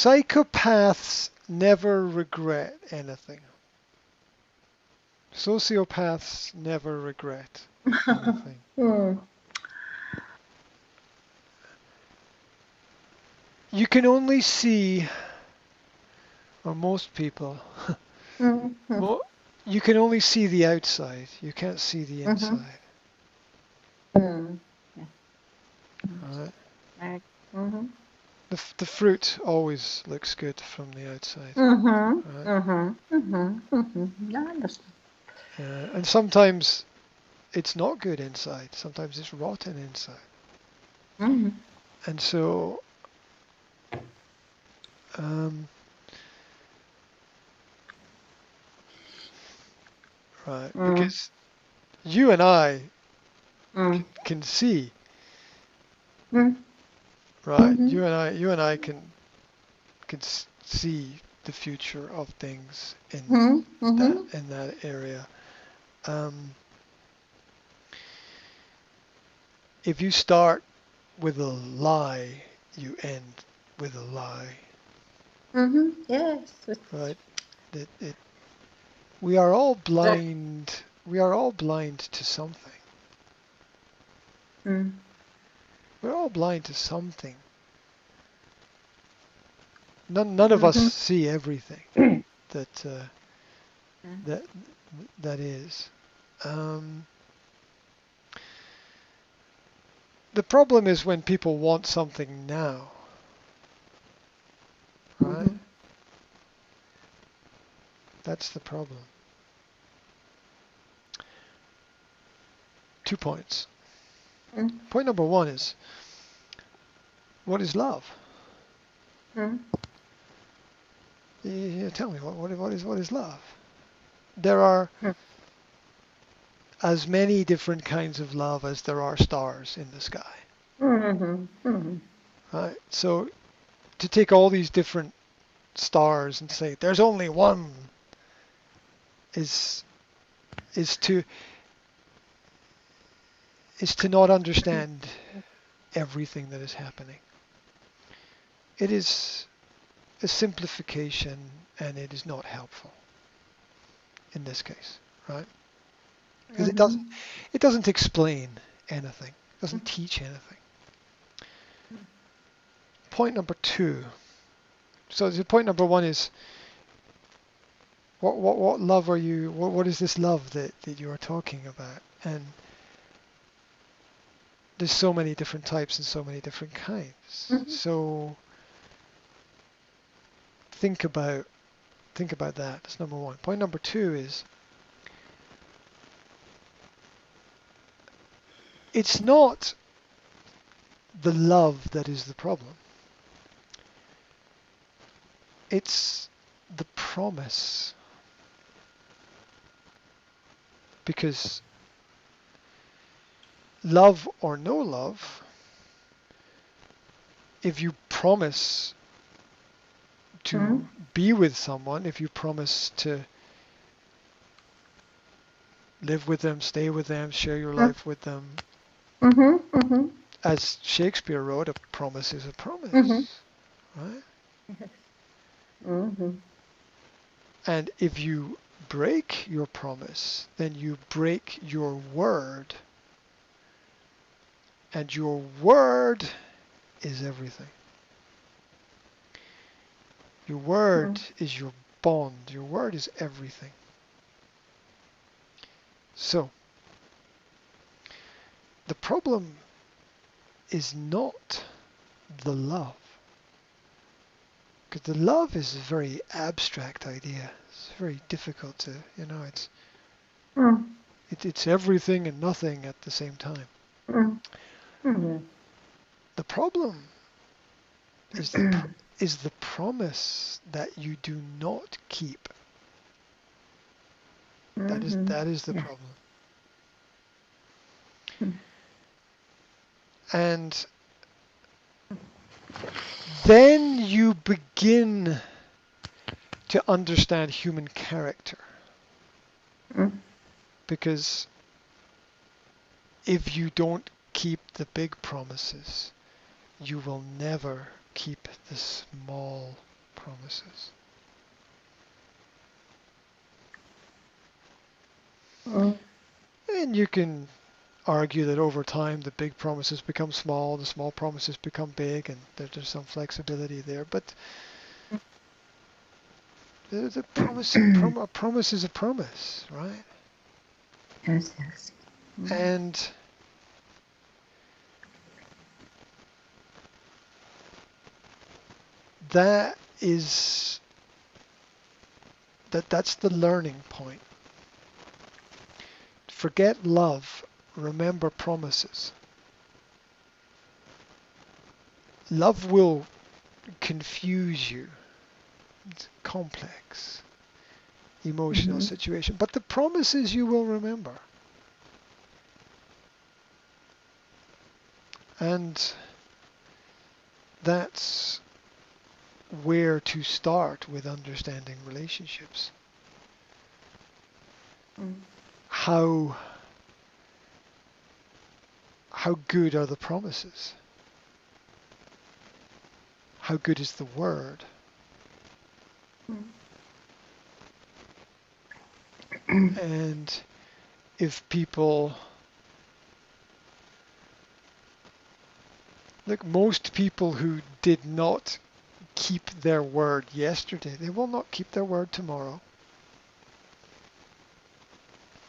Psychopaths never regret anything. Sociopaths never regret anything. You can only see, or most people, you can only see the outside. You can't see the inside. Right? The fruit always looks good from the outside. Right? I understand. And sometimes it's not good inside. Sometimes it's rotten inside. And so, right, because you and I can see, right? You and I can see the future of things in that area. If you start with a lie, you end with a lie. Yes. Right? We are all blind. We are all blind to something. We're all blind to something. None of us see everything that is. The problem is when people want something now, right? That's the problem. 2 points. Point number 1 is, what is love? Yeah, tell me, what is love? There are as many different kinds of love as there are stars in the sky. Right? So to take all these different stars and say there's only one is to not understand everything that is happening. It is a simplification, and it is not helpful in this case, right? Because it doesn't explain anything. It doesn't teach anything. Point number 2. So the point number 1 is, what love are you? What is this love that you are talking about? And there's so many different types and so many different kinds. So think about that. That's number 1. Point number 2 is, it's not the love that is the problem. It's the promise. Because love or no love, if you promise to be with someone, if you promise to live with them, stay with them, share your life with them, as Shakespeare wrote, a promise is a promise, right? And if you break your promise, then you break your word. And your word is everything. Your word is your bond. Your word is everything. So, the problem is not the love. Because the love is a very abstract idea. It's very difficult to, it's everything and nothing at the same time. The problem is the promise that you do not keep. That is the problem. And then you begin to understand human character. Because if you don't keep the big promises, you will never keep the small promises. Mm. And you can argue that over time the big promises become small, the small promises become big, and there's some flexibility there. But the a promise is a promise, right? Yes, yes. And that is that's the learning point. Forget love, remember promises. Love will confuse you. It's complex, emotional Mm-hmm. situation, but the promises you will remember. And that's where to start with understanding relationships. Mm. How good are the promises? How good is the word? And if people, like most people who did not keep their word yesterday, they will not keep their word tomorrow.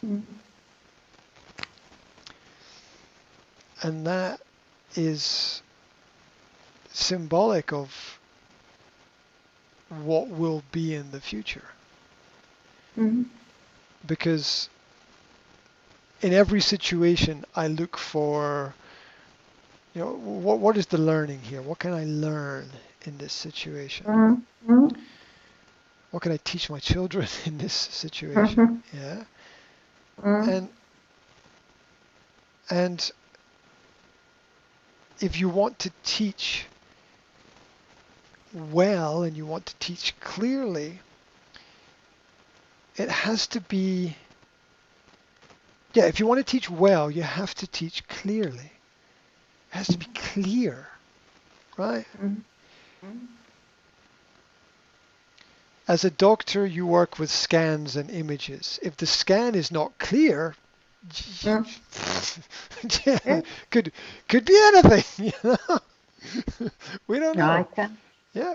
Mm. And that is symbolic of what will be in the future. Mm. Because in every situation, I look for, what is the learning here? What can I learn in this situation? Mm. Mm. What can I teach my children in this situation? Mhm. Yeah. Mm. And and if you want to teach well and you want to teach clearly, it has to be, yeah, if you want to teach well, you have to teach clearly. It has to be clear, right? Mm. Mm. As a doctor, you work with scans and images. If the scan is not clear, Mm. yeah, Yes. could be anything, you know. We don't No, I know. can. Yeah,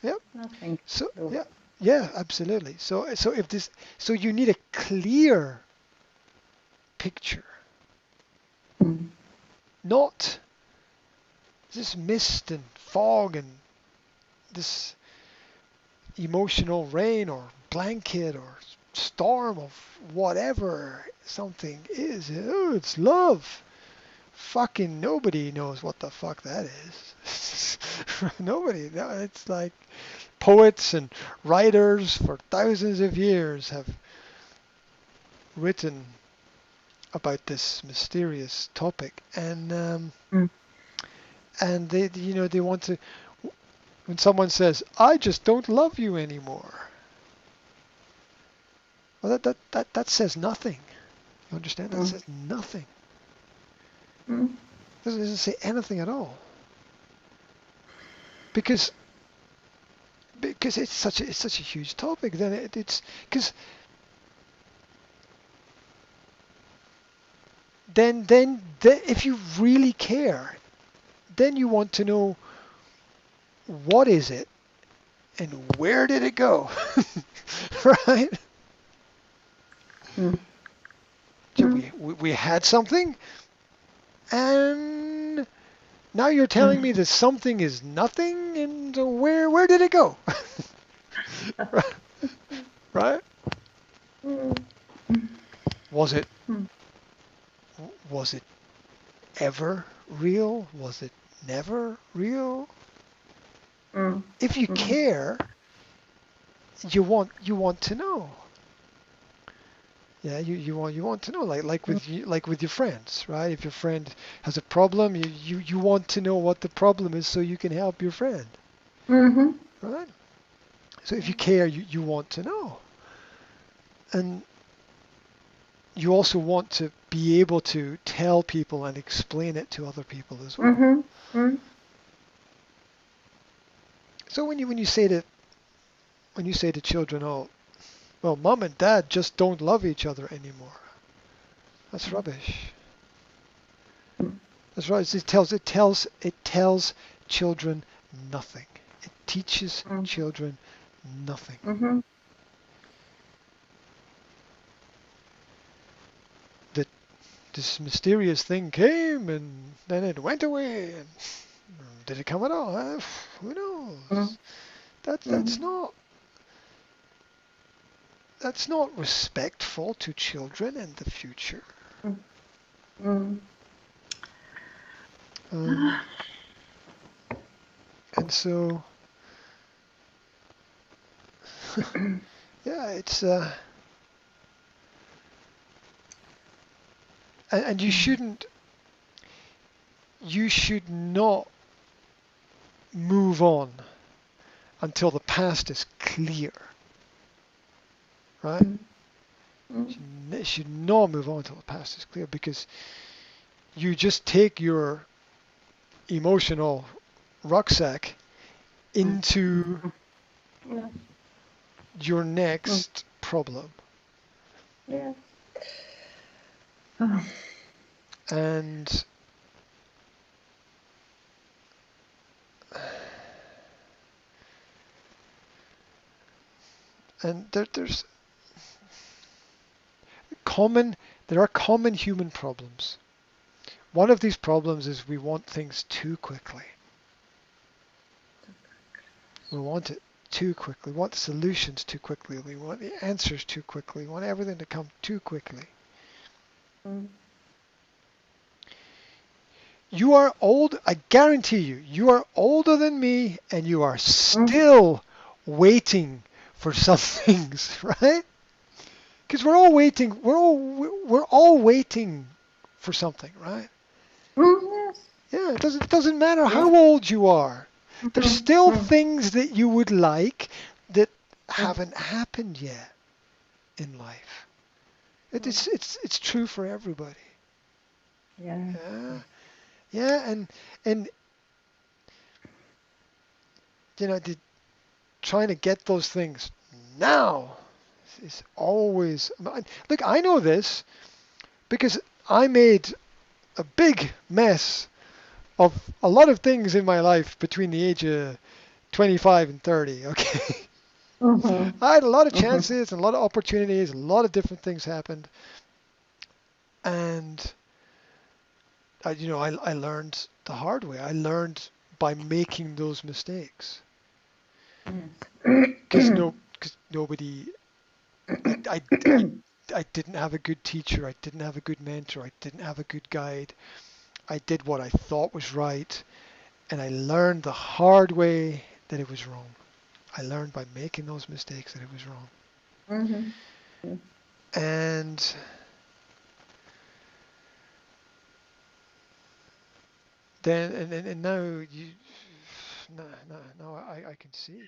yeah. Nothing So to do. yeah, yeah, absolutely. So if this, so you need a clear picture, Mm. not this mist and fog and this emotional rain or blanket or storm of whatever something is. Oh, it's love. Fucking nobody knows what the fuck that is. Nobody. No, it's like poets and writers for thousands of years have written about this mysterious topic, Mm. and they want to. When someone says, "I just don't love you anymore," well, that says nothing. You understand? That Mm. says nothing. Mm. Doesn't say anything at all. Because it's such a huge topic. Then it's because then if you really care, then you want to know what is it and where did it go, right? Mm. So Mm. we had something, and now you're telling Mm. me that something is nothing, and where did it go? Right? Mm. Was it Mm. was it ever real? Was it never real? Mm. If you Mm. care, you want to know. Yeah, you want to know, like with your friends, right? If your friend has a problem, you want to know what the problem is so you can help your friend, Mhm. right? So if you care, you want to know. And you also want to be able to tell people and explain it to other people as well. Mhm. Mm. So when you say to children, oh, well, mom and dad just don't love each other anymore. That's rubbish. That's right. It tells children nothing. It teaches Mm. children nothing. Mhm. That this mysterious thing came and then it went away. And did it come at all? Who Mm. knows? That that's Mm. not that's not respectful to children and the future. Mm. Mm. Um, and so, yeah, it's and you should not move on until the past is clear, right? Mm. Mm. You should not move on until the past is clear because you just take your emotional rucksack Mm. into Yeah. your Mm. next problem. Yeah. Oh. And there's common there are common human problems. One of these problems is we want things too quickly. We want it too quickly. We want the solutions too quickly. We want the answers too quickly. We want everything to come too quickly. Mm. You are old, I guarantee you, you are older than me and you are Mm. still waiting for some things, right? Because we're all waiting for something, right? Mm. Yes. Yeah, it doesn't matter Yeah. how old you are. There's Mhm. still Mm. things that you would like that Mm. haven't happened yet in life. It Mm. is it's true for everybody. Yeah. Yeah. Yeah, and the trying to get those things now is always look, I know this because I made a big mess of a lot of things in my life between the age of 25 and 30, okay? Mhm. I had a lot of Mhm. chances and a lot of opportunities, a lot of different things happened, and I learned the hard way. I learned by making those mistakes because Yes. nobody, I didn't have a good teacher, I didn't have a good mentor, I didn't have a good guide. I did what I thought was right, and I learned the hard way that it was wrong. I learned by making those mistakes that it was wrong. Mhm. And then and now you no, I can see.